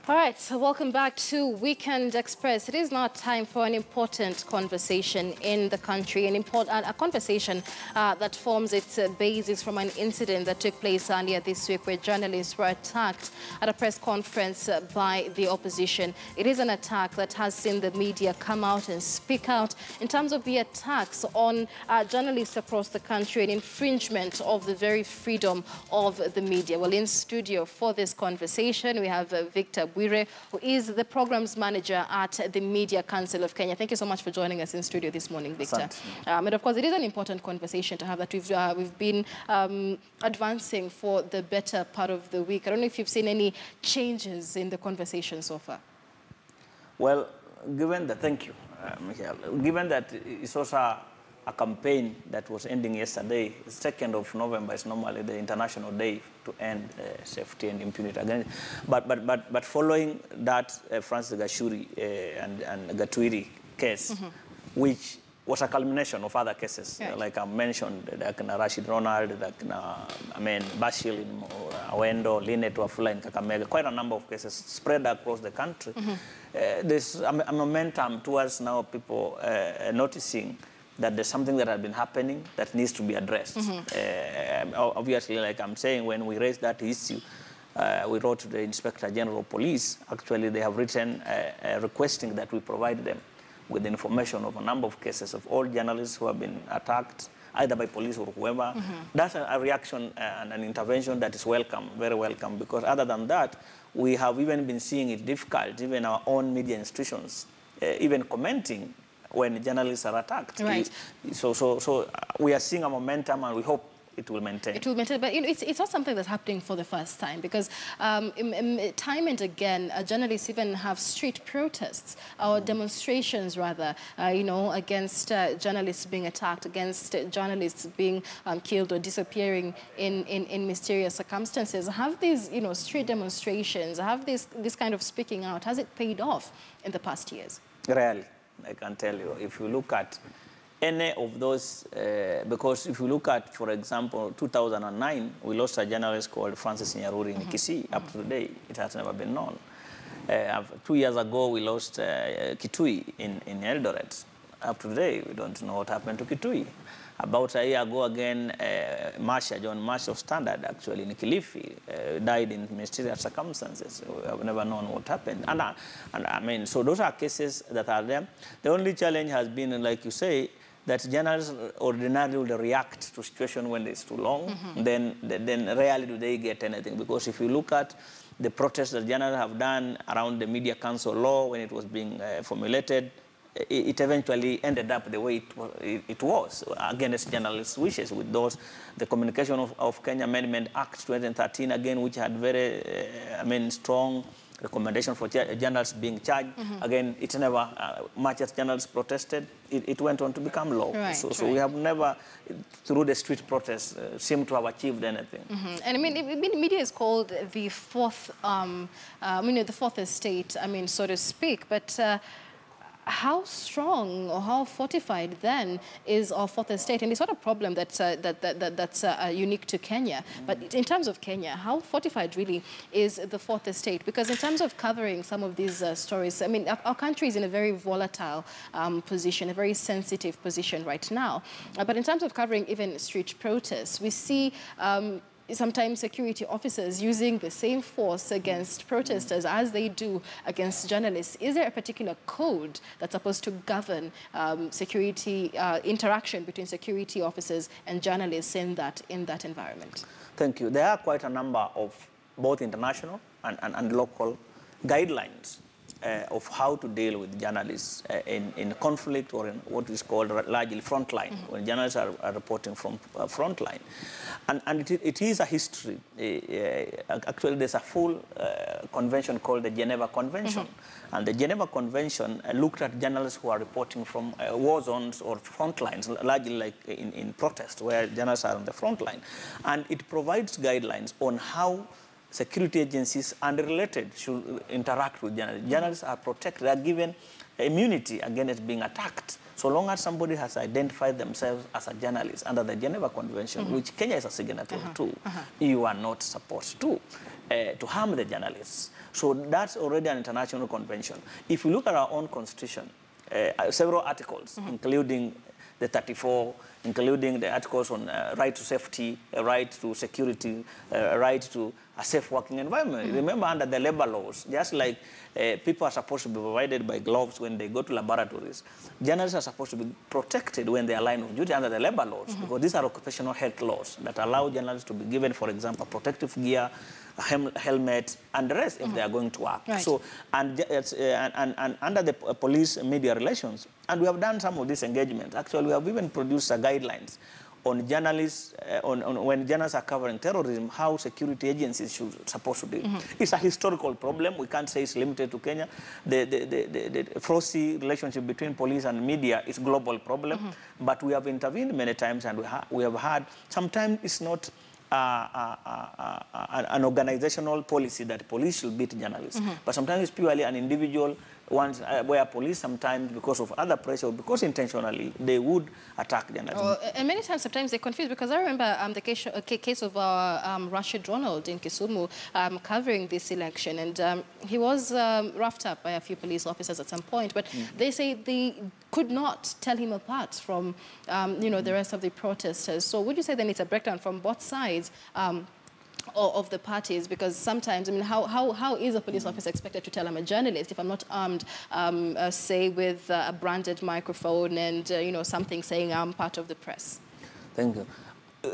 All right, so welcome back to Weekend Express. It is now time for an important conversation in the country, a conversation that forms its basis from an incident that took place earlier this week where journalists were attacked at a press conference by the opposition. It is an attack that has seen the media come out and speak out in terms of the attacks on journalists across the country and infringement of the very freedom of the media. Well, in studio for this conversation, we have Victor Bwire, who is the programs manager at the Media Council of Kenya. Thank you so much for joining us in studio this morning, Victor. And of course, it is an important conversation to have that we've been advancing for the better part of the week. I don't know if you've seen any changes in the conversation so far. Well, given that, thank you, Michael. Given that it's also a campaign that was ending yesterday, the 2nd of November is normally the international day to end safety and impunity again. But following that Francis Gachuri and Gatuiri case, which was a culmination of other cases, like I mentioned, like Rashid Ronald, like Bashir in Awendo, Linet Wafula in Kakamega, quite a number of cases spread across the country. There's a momentum towards now people noticing that there's something that has been happening that needs to be addressed. Obviously, like I'm saying, when we raised that issue, we wrote to the Inspector General of Police. Actually, they have written requesting that we provide them with information of a number of cases of all journalists who have been attacked, either by police or whoever. That's a reaction and an intervention that is welcome, very welcome, because other than that, we have even been seeing it difficult, even our own media institutions, even commenting when journalists are attacked. Right. So we are seeing a momentum, and we hope it will maintain. It will maintain, but you know, it's not something that's happening for the first time, because time and again, journalists even have street protests or demonstrations, rather, you know, against journalists being attacked, against journalists being killed or disappearing in mysterious circumstances. Have these, you know, street demonstrations, have this kind of speaking out, has it paid off in the past years? Rarely. I can tell you, if you look at any of those, because if you look at, for example, 2009, we lost a journalist called Francis Nyaruri in Kisii. Up to today, it has never been known. 2 years ago, we lost Kitui in Eldoret. Up to today, we don't know what happened to Kitui. About a year ago again, John Marsh of Standard, actually, in Kilifi, died in mysterious circumstances. We have never known what happened. And I mean, so those are cases that are there. The only challenge has been, like you say, that journalists ordinarily will react to situation when it's too long. Then rarely do they get anything. Because if you look at the protests that journalists have done around the Media Council law when it was being formulated, it eventually ended up the way it was, against journalists' wishes, with those, the Communication of Kenya Amendment Act 2013, again, which had very, strong recommendation for journalists being charged. Again, it never, much as journalists protested, it went on to become law. Right, so we have never, through the street protests, seemed to have achieved anything. And I mean, media is called the fourth, the fourth estate, so to speak, but how strong or how fortified then is our fourth estate? And it's not a problem that's unique to Kenya. But in terms of Kenya, how fortified really is the fourth estate? Because in terms of covering some of these stories, I mean, our country is in a very volatile position, a very sensitive position right now. But in terms of covering even street protests, we see sometimes security officers using the same force against protesters as they do against journalists. Is there a particular code that's supposed to govern security interaction between security officers and journalists in that environment? Thank you. There are quite a number of both international and local guidelines of how to deal with journalists in conflict or in what is called largely frontline, when journalists are reporting from frontline. And it is a history. Actually, there's a full convention called the Geneva Convention. And the Geneva Convention looked at journalists who are reporting from war zones or front lines, largely like in protest, where journalists are on the front line. And it provides guidelines on how security agencies and related should interact with journalists. Journalists are protected, they are given immunity against being attacked, so long as somebody has identified themselves as a journalist under the Geneva Convention, which Kenya is a signatory to. You are not supposed to harm the journalists. So that's already an international convention. If you look at our own constitution, several articles, including the 34, including the articles on right to safety, right to security, right to a safe working environment. Remember, under the labor laws, just like people are supposed to be provided by gloves when they go to laboratories, journalists are supposed to be protected when they are line of duty under the labor laws, because these are occupational health laws that allow journalists to be given, for example, protective gear, helmet, and the rest if they are going to work. Right. So, and under the police media relations, and we have done some of these engagements. Actually, we have even produced guidelines on journalists, on when journalists are covering terrorism, how security agencies should supposed to do. It's a historical problem. We can't say it's limited to Kenya. The frosty relationship between police and media is a global problem, but we have intervened many times, and we have had, sometimes it's not an organizational policy that police should beat journalists, but sometimes it's purely an individual ones where police sometimes, because of other pressure, because intentionally, they would attack journalists. And many times, sometimes they're confused, because I remember the case of Rashid Ronald in Kisumu covering this election, and he was roughed up by a few police officers at some point, but they say they could not tell him apart from, you know, the rest of the protesters. So would you say then it's a breakdown from both sides of the parties? Because sometimes, I mean, how is a police officer expected to tell I'm a journalist if I'm not armed, say, with a branded microphone and, you know, something saying I'm part of the press? Thank you.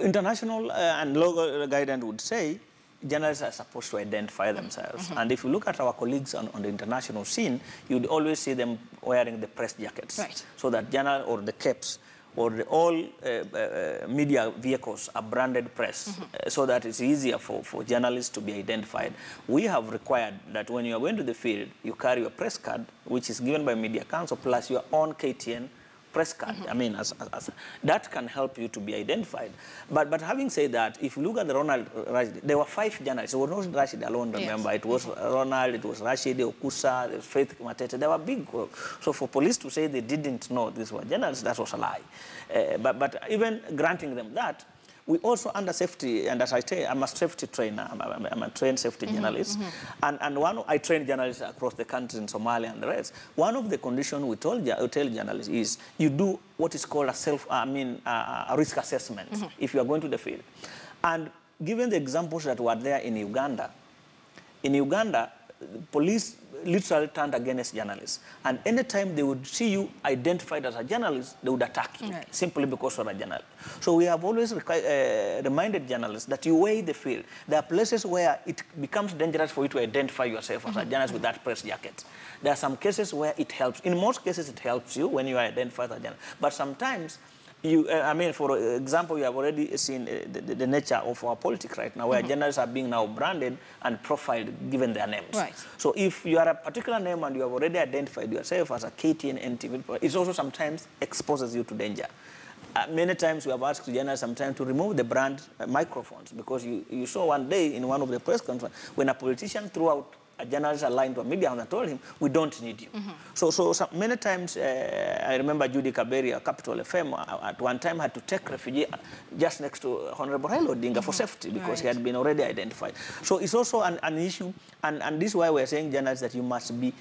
International and local guidance would say journalists are supposed to identify themselves. And if you look at our colleagues on the international scene, you'd always see them wearing the press jackets. Right. So that journal or the caps or all media vehicles are branded press, so that it's easier for journalists to be identified. We have required that when you are going to the field, you carry your press card, which is given by Media Council, plus your own KTN press card. I mean, that can help you to be identified. But having said that, if you look at the Ronald Rashid, there were 5 journalists. It was not Rashid alone, remember. Yes. It was Ronald, it was Rashid, Okusa, there was Faith Matete. They were big. So for police to say they didn't know these were journalists, that was a lie. But even granting them that, we also, under safety, and as I say, I'm a safety trainer. I'm a trained safety journalist. And I train journalists across the country in Somalia and the rest. One of the conditions we tell journalists is you do what is called a risk assessment if you are going to the field. And given the examples that were there in Uganda, police literally turned against journalists. And anytime they would see you identified as a journalist, they would attack you, simply because you're a journalist. So we have always reminded journalists that you weigh the field. There are places where it becomes dangerous for you to identify yourself as a journalist with that press jacket. There are some cases where it helps. In most cases, it helps you when you are identified as a journalist. But sometimes, for example, you have already seen the nature of our politics right now, where journalists are being now branded and profiled given their names. Right. So if you are a particular name and you have already identified yourself as a KTN, NTV, it also sometimes exposes you to danger. Many times we have asked journalists sometimes to remove the brand microphones, because you saw one day in one of the press conferences when a politician threw out a journalist aligned to a media and told him, we don't need you. So many times, I remember Judy Kaberi, Capital FM, at one time had to take refugee just next to Honorable Raila Odinga for safety, because he had been already identified. So it's also an issue, and this is why we're saying journalists that you must be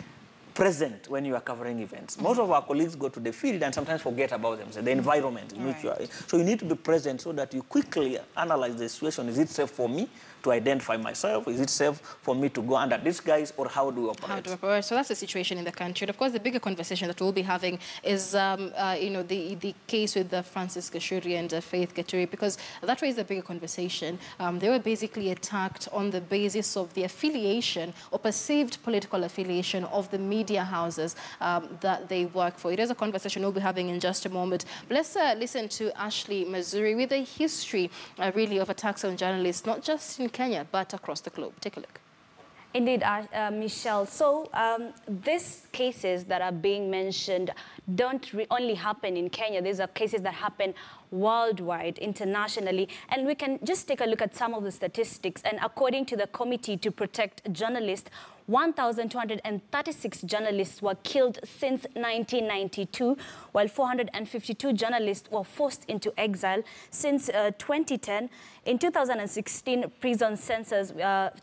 present when you are covering events. Most of our colleagues go to the field and sometimes forget about themselves, the environment in which you are. So you need to be present so that you quickly analyze the situation. Is it safe for me to identify myself? Is it safe for me to go under this guise, or how do we operate? How do we operate? So that's the situation in the country. And of course, the bigger conversation that we'll be having is, you know, the case with Francis Gachuri and Faith Gachuri, because that raised a bigger conversation. They were basically attacked on the basis of the affiliation or perceived political affiliation of the media houses that they work for. It is a conversation we'll be having in just a moment. But let's listen to Ashley Mazuri with a history, really, of attacks on journalists, not just in Kenya, but across the globe. Take a look. Indeed, Michelle. So these cases that are being mentioned don't only happen in Kenya. These are cases that happen worldwide, internationally. And we can just take a look at some of the statistics. And according to the Committee to Protect Journalists, 1,236 journalists were killed since 1992, while 452 journalists were forced into exile since 2010. In 2016, prison censors,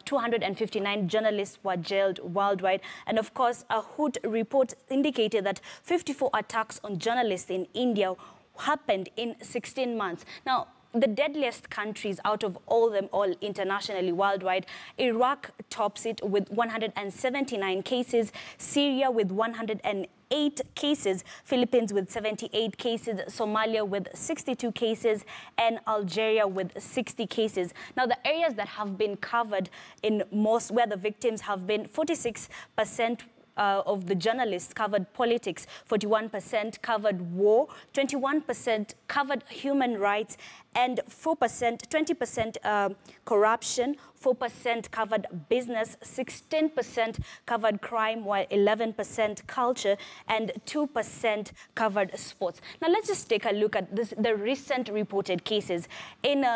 259 journalists were jailed worldwide. And of course, a Hood report indicated that 54 attacks on journalists in India happened in 16 months. Now, the deadliest countries out of all internationally worldwide, Iraq tops it with 179 cases, Syria with 108 cases, Philippines with 78 cases, Somalia with 62 cases, and Algeria with 60 cases. Now, the areas that have been covered in most, where the victims have been, 46% of the journalists covered politics, 41% covered war, 21% covered human rights, and 20% corruption, 4% covered business, 16% covered crime, while 11% culture, and 2% covered sports. Now, let's just take a look at the recent reported cases. In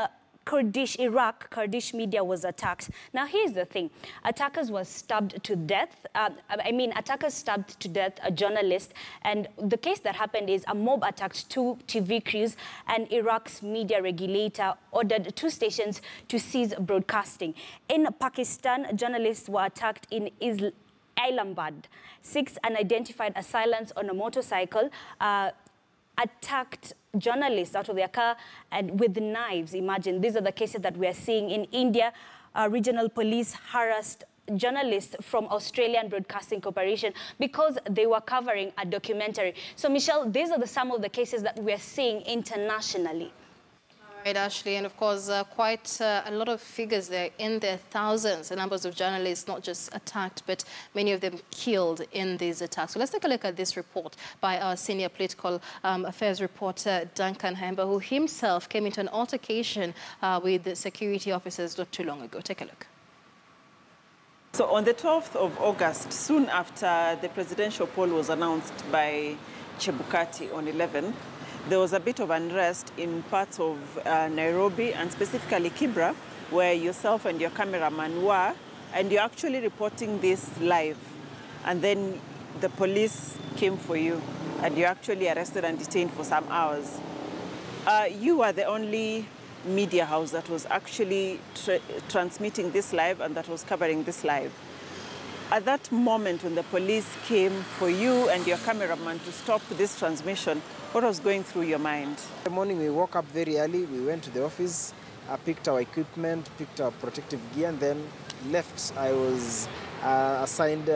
Kurdish, Iraq, Kurdish media was attacked. Now, here's the thing. Attackers were stabbed to death. Attackers stabbed to death a journalist. And the case that happened is a mob attacked 2 TV crews, and Iraq's media regulator ordered 2 stations to cease broadcasting. In Pakistan, journalists were attacked in Islamabad. 6 unidentified assailants on a motorcycle attacked journalists out of their car and with knives. Imagine, these are the cases that we are seeing in India. Regional police harassed journalists from Australian Broadcasting Corporation because they were covering a documentary. So, Michelle, these are some of the cases that we are seeing internationally. Right, Ashley, and of course, quite a lot of figures there, in their thousands, the numbers of journalists not just attacked, but many of them killed in these attacks. So let's take a look at this report by our senior political affairs reporter, Duncan Hemba, who himself came into an altercation with the security officers not too long ago. Take a look. So on the 12th of August, soon after the presidential poll was announced by Chebukati on 11, there was a bit of unrest in parts of Nairobi, and specifically Kibra, where yourself and your cameraman were, and you're actually reporting this live. And then the police came for you, and you're actually arrested and detained for some hours. You were the only media house that was actually transmitting this live and that was covering this live. At that moment when the police came for you and your cameraman to stop this transmission, what was going through your mind? In the morning we woke up very early, we went to the office, picked our equipment, picked our protective gear, and then left. I was assigned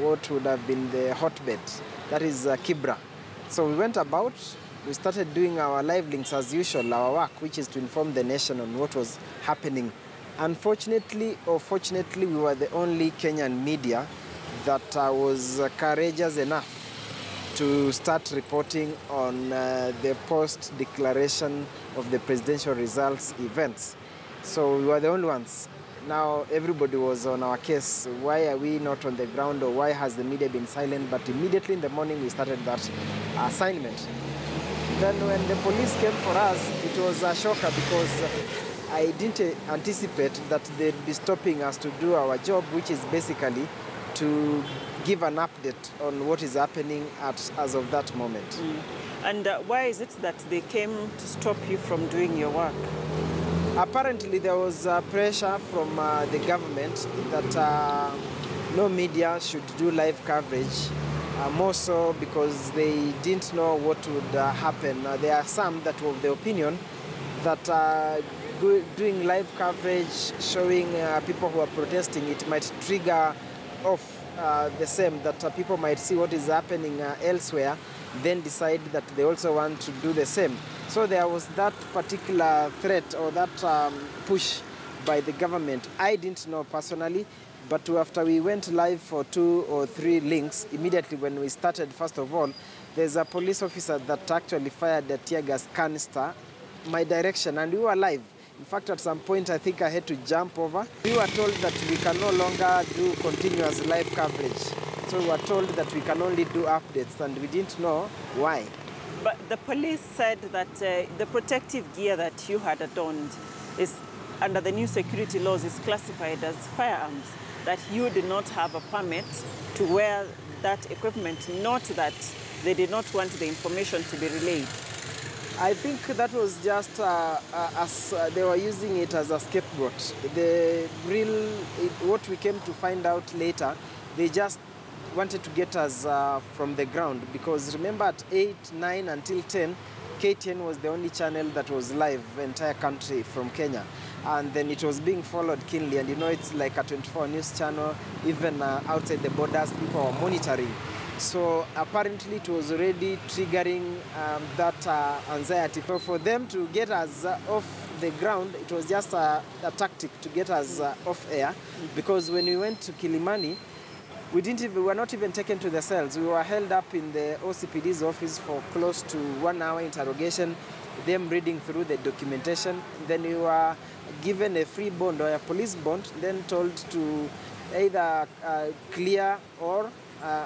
what would have been the hotbed, that is Kibra. So we went about, we started doing our live links as usual, our work, which is to inform the nation on what was happening. Unfortunately or fortunately, we were the only Kenyan media that was courageous enough to start reporting on the post-declaration of the presidential results events. So we were the only ones. Now everybody was on our case. Why are we not on the ground, or why has the media been silent? But immediately in the morning we started that assignment. Then when the police came for us, it was a shocker because I didn't anticipate that they'd be stopping us to do our job, which is basically to give an update on what is happening as of that moment. And why is it that they came to stop you from doing your work? Apparently there was pressure from the government that no media should do live coverage, more so because they didn't know what would happen. There are some that were of the opinion that doing live coverage, showing people who are protesting, it might trigger off the same, that people might see what is happening elsewhere, then decide that they also want to do the same. So there was that particular threat or that push by the government. I didn't know personally, but after we went live for 2 or 3 links, immediately when we started, first of all, there's a police officer that actually fired a tear gas canister my direction, and we were live. In fact, at some point, I think I had to jump over. We were told that we can no longer do continuous live coverage. So we were told that we can only do updates, and we didn't know why. But the police said that the protective gear that you had adorned is, under the new security laws, is classified as firearms. that you did not have a permit to wear that equipment, not that they did not want the information to be relayed? I think that was just as they were using it as a scapegoat. What we came to find out later, they just wanted to get us from the ground, because remember at 8, 9 until 10, KTN was the only channel that was live entire country from Kenya. And then it was being followed keenly, and you know it's like a 24 news channel, even outside the borders, people were monitoring. So apparently it was already triggering that anxiety. But for them to get us off the ground, it was just a tactic to get us off air, because when we went to Kilimani, we were not even taken to the cells. We were held up in the OCPD's office for close to 1 hour interrogation, them reading through the documentation. Then we were given a free bond or a police bond, then told to either clear or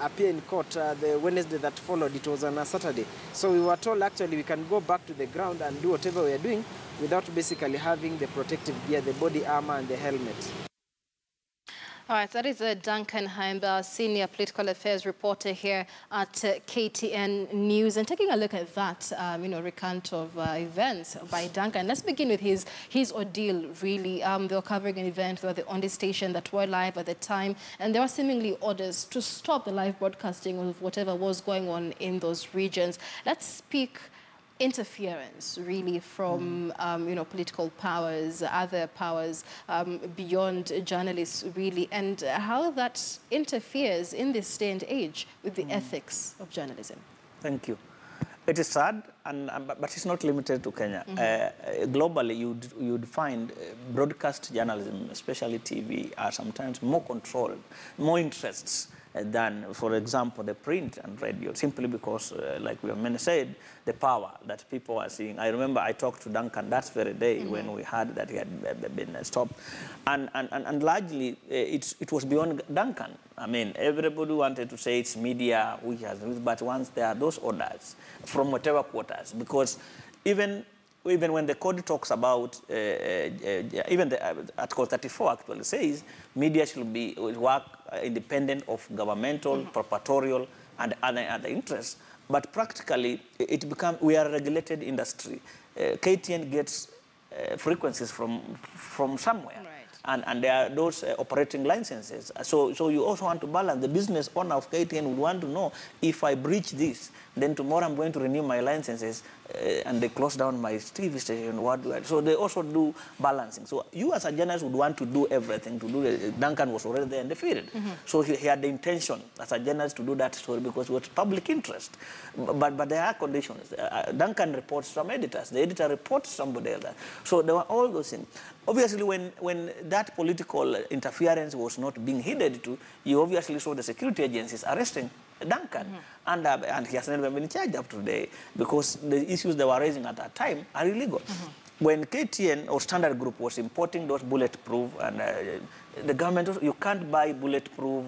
appear in court the Wednesday that followed. It was on a Saturday. So we were told actually we can go back to the ground and do whatever we are doing without basically having the protective gear, the body armor and the helmet. All right, that is Duncan Haimba, senior political affairs reporter here at KTN News. And taking a look at that, recount of events by Duncan. Let's begin with his ordeal, really. They were covering an event. They were the only station that were live at the time. And there were seemingly orders to stop the live broadcasting of whatever was going on in those regions. Let's speak interference, really, from political powers, other powers beyond journalists, really, and how that interferes in this day and age with the ethics of journalism. Thank you. It is sad, but it's not limited to Kenya. Globally, you'd find broadcast journalism, especially TV, are sometimes more controlled, more interests than, for example, the print and radio, simply because, like we have many said, the power that people are seeing. I remember I talked to Duncan that very day when we heard that he had been stopped. And largely, it was beyond Duncan. I mean, everybody wanted to say it's media, which has, but once there are those orders from whatever quarters, because even when the code talks about, even the Article 34 actually says, media should work independent of governmental, proprietorial, and other interests. But practically, we are a regulated industry. KTN gets frequencies from somewhere. Right. And there are those operating licenses. So you also want to balance. The business owner of KTN would want to know, if I breach this, then tomorrow I'm going to renew my licenses and they close down my TV station. What do I do? So they also do balancing. So you as a journalist would want to do everything. Duncan was already there in the field. So he had the intention as a journalist to do that story because it was public interest. But there are conditions. Duncan reports some editors. The editor reports somebody else. So there were all those things. Obviously, when that political interference was not being heeded to, you obviously saw the security agencies arresting Duncan. And he has never been in charge up to today because the issues they were raising at that time are illegal. When KTN or Standard Group was importing those bulletproof, and the government, you can't buy bulletproof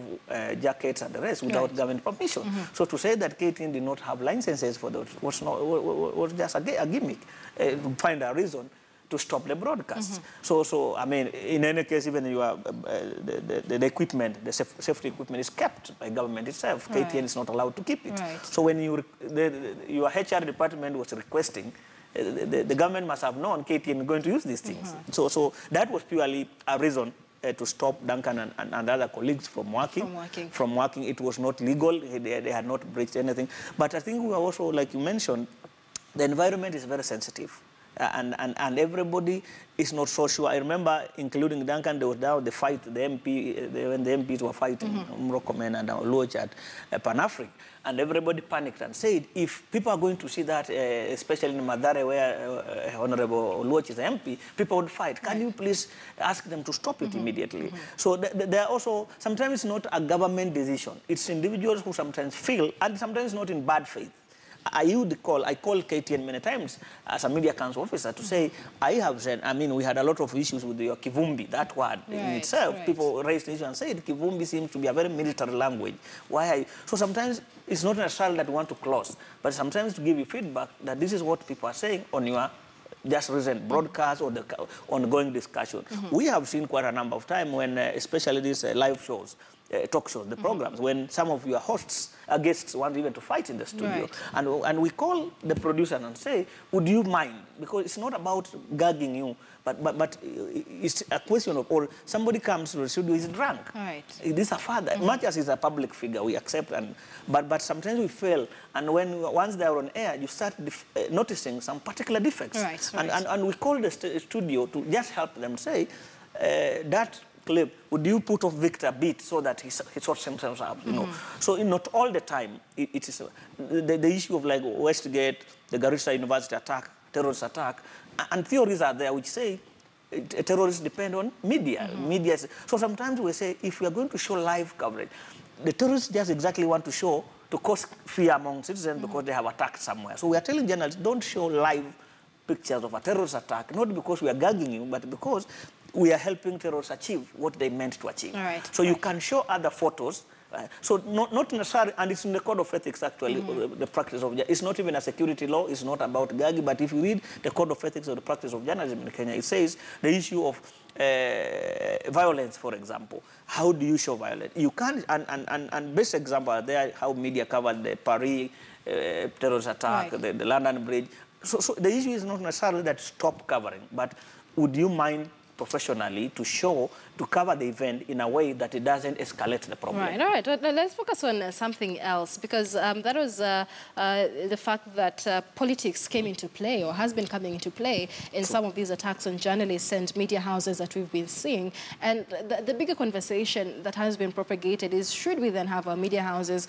jackets and the rest without government permission. So to say that KTN did not have licenses for those was just a gimmick, to find a reason to stop the broadcast. So I mean, in any case, even the equipment, the safety equipment is kept by government itself. Right. KTN is not allowed to keep it. Right. So when your HR department was requesting, the government must have known KTN is going to use these things. So that was purely a reason to stop Duncan and other colleagues from working. It was not legal. They had not breached anything. But I think we are also, like you mentioned, the environment is very sensitive. And everybody is not so sure. I remember, including Duncan, there was now the fight, the MP, when the MPs were fighting, Mrokomen and Oluoch at Pan-African, and everybody panicked and said, if people are going to see that, especially in Mathare, where Honorable Oluoch is the MP, people would fight. Can you please ask them to stop it immediately? So there are also, sometimes it's not a government decision. It's individuals who sometimes feel, and sometimes not in bad faith. I called KTN many times as a media council officer to say, I have said, I mean, we had a lot of issues with your Kivumbi, that word in itself. Right. People raised the issue and said, Kivumbi seems to be a very military language. So sometimes it's not necessarily that we want to close, but sometimes to give you feedback that this is what people are saying on your just recent broadcast or the ongoing discussion. We have seen quite a number of times when, especially these live shows, talk shows, the programs, when some of your hosts, guests want even to fight in the studio. Right. And we call the producer and say, would you mind? Because it's not about gagging you, but it's a question of, or somebody comes to the studio, is drunk. Right. It is a father. Much as he's a public figure, we accept, but sometimes we fail. And once they're on air, you start noticing some particular defects. Right. And we call the studio to just help them say, that clip, would you put off Victor a bit so that he sorts himself up, you know? So not all the time, it is the issue of like Westgate, the Garissa University attack, terrorist attack, and theories are there which say terrorists depend on media. So sometimes we say, if we are going to show live coverage, the terrorists just exactly want to show to cause fear among citizens because they have attacked somewhere. So we are telling journalists, don't show live pictures of a terrorist attack, not because we are gagging you, but because we are helping terrorists achieve what they meant to achieve. So you can show other photos. So not necessarily, and it's in the code of ethics actually, the practice of, it's not even a security law, it's not about gagging, but if you read the code of ethics of the practice of journalism in Kenya, it says the issue of violence, for example. How do you show violence? You can't, and best example are there, how media covered the Paris terrorist attack, the London Bridge. So the issue is not necessarily that stop covering, but would you mind professionally to cover the event in a way that it doesn't escalate the problem. Right, all right. Let's focus on something else, because that was the fact that politics came into play, or has been coming into play, in some of these attacks on journalists and media houses that we've been seeing. And the bigger conversation that has been propagated is, should we then have our media houses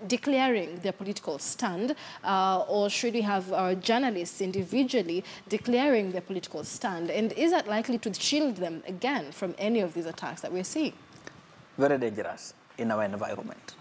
declaring their political stand, or should we have our journalists individually declaring their political stand? And is that likely to shield them again from any of these attacks that we're seeing? Very dangerous in our environment.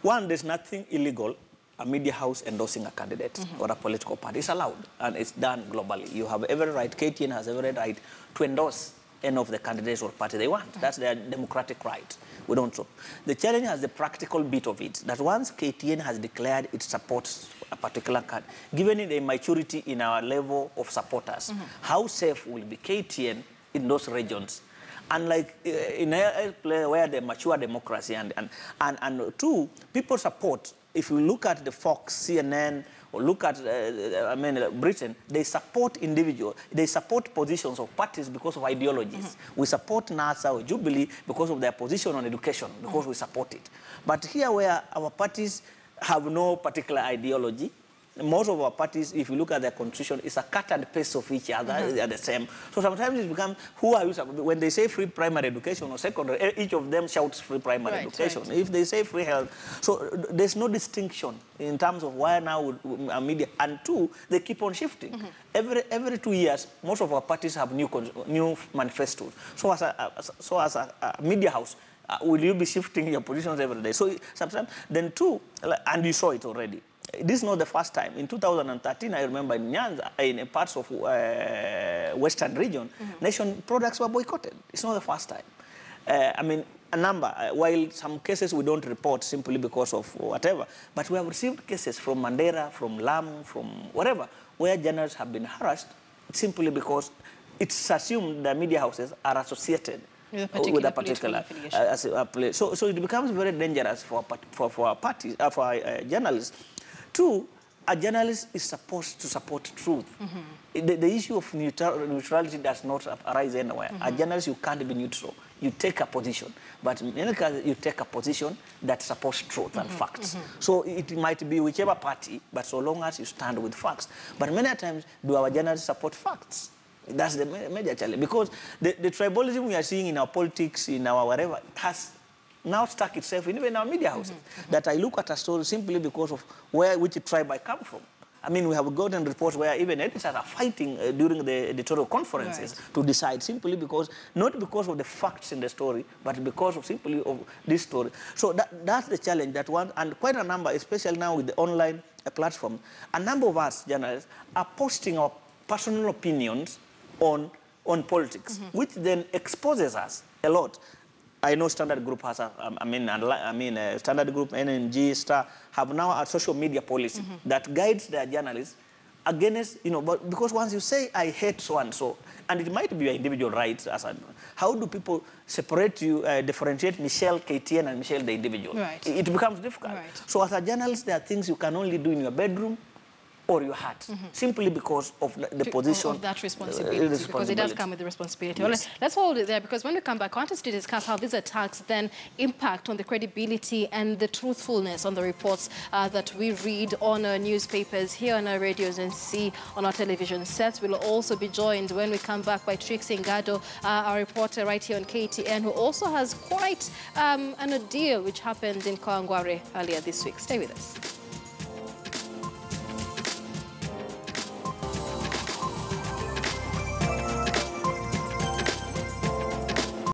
One, there's nothing illegal, a media house endorsing a candidate or a political party. It's allowed, and it's done globally. You have every right, KTN has every right to endorse any of the candidates or party they want. That's their democratic right. We don't so. The challenge has the practical bit of it, that once KTN has declared it supports a particular candidate, given it a maturity in our level of supporters, how safe will be KTN in those regions? Unlike in a place where they mature democracy, and two, people support. If you look at the Fox, CNN, or look at, Britain, they support individuals. They support positions of parties because of ideologies. We support NASA or Jubilee because of their position on education, because we support it. But here where our parties have no particular ideology, most of our parties, if you look at their constitution, it's a cut and paste of each other. They are the same. So sometimes it becomes, who are you? When they say free primary education or secondary, each of them shouts free primary education. If they say free health, so there's no distinction in terms of why now media. And two, they keep on shifting. Every 2 years, most of our parties have new manifestos. So as a media house, will you be shifting your positions every day? So sometimes, then two, and you saw it already. This is not the first time. In 2013, I remember in Nyanza, in parts of Western region, nation products were boycotted. It's not the first time. A number, while some cases we don't report simply because of whatever, but we have received cases from Mandera, from Lamu, from wherever, where journalists have been harassed simply because it's assumed the media houses are associated with a particular so it becomes very dangerous for our parties, for our journalists. Two, a journalist is supposed to support truth. The issue of neutrality does not arise anywhere. A journalist, you can't be neutral. You take a position. But in any case, you take a position that supports truth and facts. So it might be whichever party, but so long as you stand with facts. But many times, do our journalists support facts? That's the major challenge. Because the tribalism we are seeing in our politics, in our whatever, has now stuck itself in even our media houses. That I look at a story simply because of which tribe I come from. I mean, we have gotten reports where even editors are fighting during the editorial conferences to decide, simply because, not because of the facts in the story, but because of simply of this story. So that's the challenge that one, and quite a number, especially now with the online platform, a number of us journalists are posting our personal opinions on politics, which then exposes us a lot. I know Standard Group has Standard Group, NNG, Star, have now a social media policy that guides their journalists against, but because once you say, I hate so-and-so, and it might be your individual rights, how do people separate you, differentiate Michelle KTN and Michelle the individual? Right. It becomes difficult. Right. So as a journalist, there are things you can only do in your bedroom or your heart, simply because of the position. Of that responsibility, because it does come with the responsibility. Yes. Well, let's hold it there, because when we come back, I want us to discuss how these attacks then impact on the credibility and the truthfulness on the reports that we read on our newspapers, here on our radios, and see on our television sets. We'll also be joined when we come back by Trixie Ngado, our reporter right here on KTN, who also has quite an ordeal which happened in Kawangware earlier this week. Stay with us.